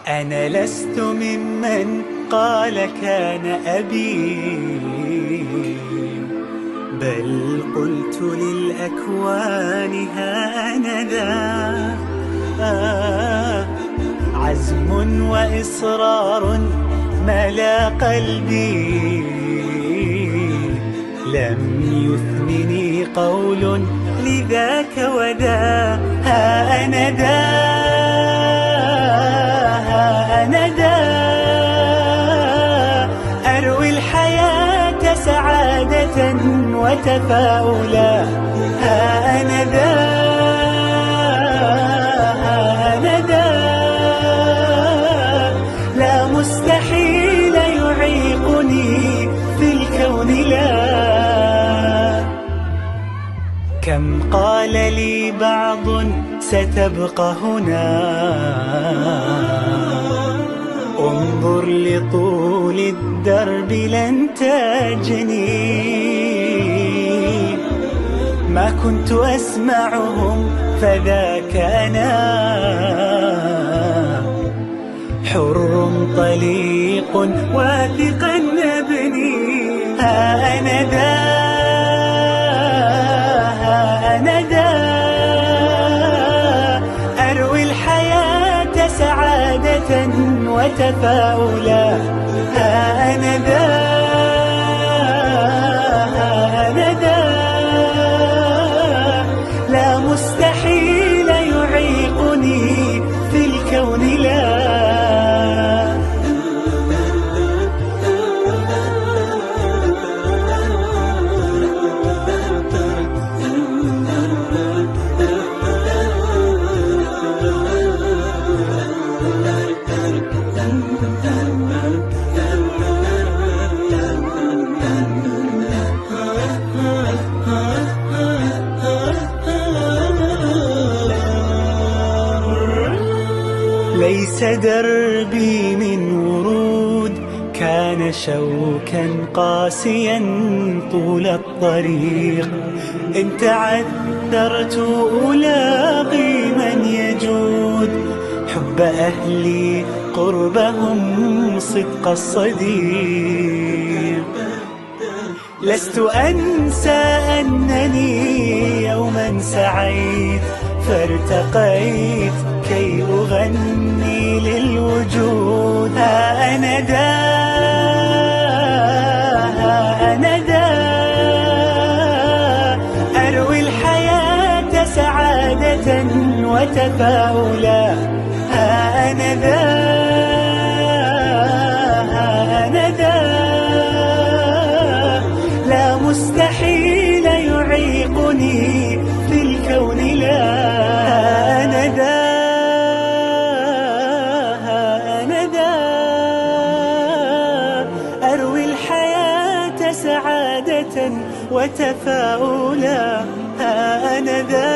أنا لست ممن قال كان أبي، بل قلت للأكوان ها أنا ذا. عزم وإصرار ملا قلبي، لم يثنني قول لذاك وذا. ها أنا ذا، ها أنا ذا، أروي الحياة سعادة وتفاؤلا. ها أنا ذا، ها أنا ذا، لا مستحيل يعيقني في الكون لا. كم قال لي بعض ستبقى هنا، انظر لطول الدرب لن تجني. ما كنت أسمعهم فذاك أنا، حر طليق واثقا أبني. ها أنا ذا، ها أنا ذا، أروي الحياة سعادة وتفاؤلا. ها أنا ذا، ها أنا ذا، لا مستحيل يعيقني في الكون لا. ليس دربي من ورود، كان شوكا قاسيا طول الطريق. إن تعثرت ألاقي من يجود، حب أهلي قربهم صدق الصديق. لست أنسى أنني يوما سعيت فارتقيت كي أغني للوجود. ها أنا ذا، ها أنا ذا، أروي الحياة سعادة وتفاؤلا. ها أنا ذا، ها أنا ذا، لا مستحيل يعيقني في الكون لا. أنا ذا، أنا ذا، أروي الحياة سعادة وتفاؤلا. أنا ذا،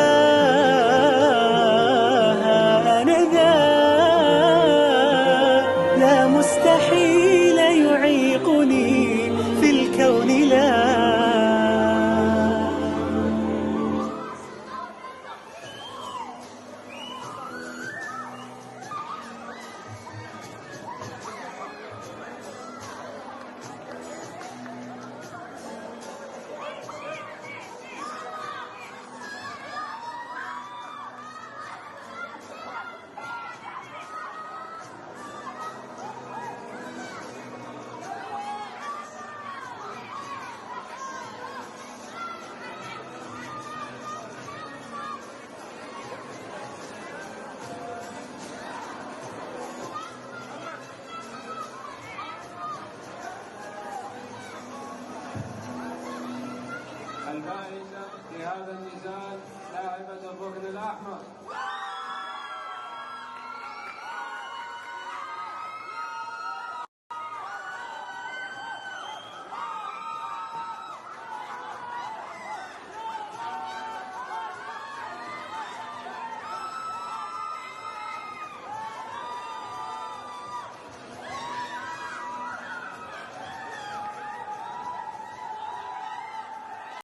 أنا ذا، لا مستحيل يعيقني في الكون لا. الفائزة في هذا النزال لاعبة الركن الأحمر.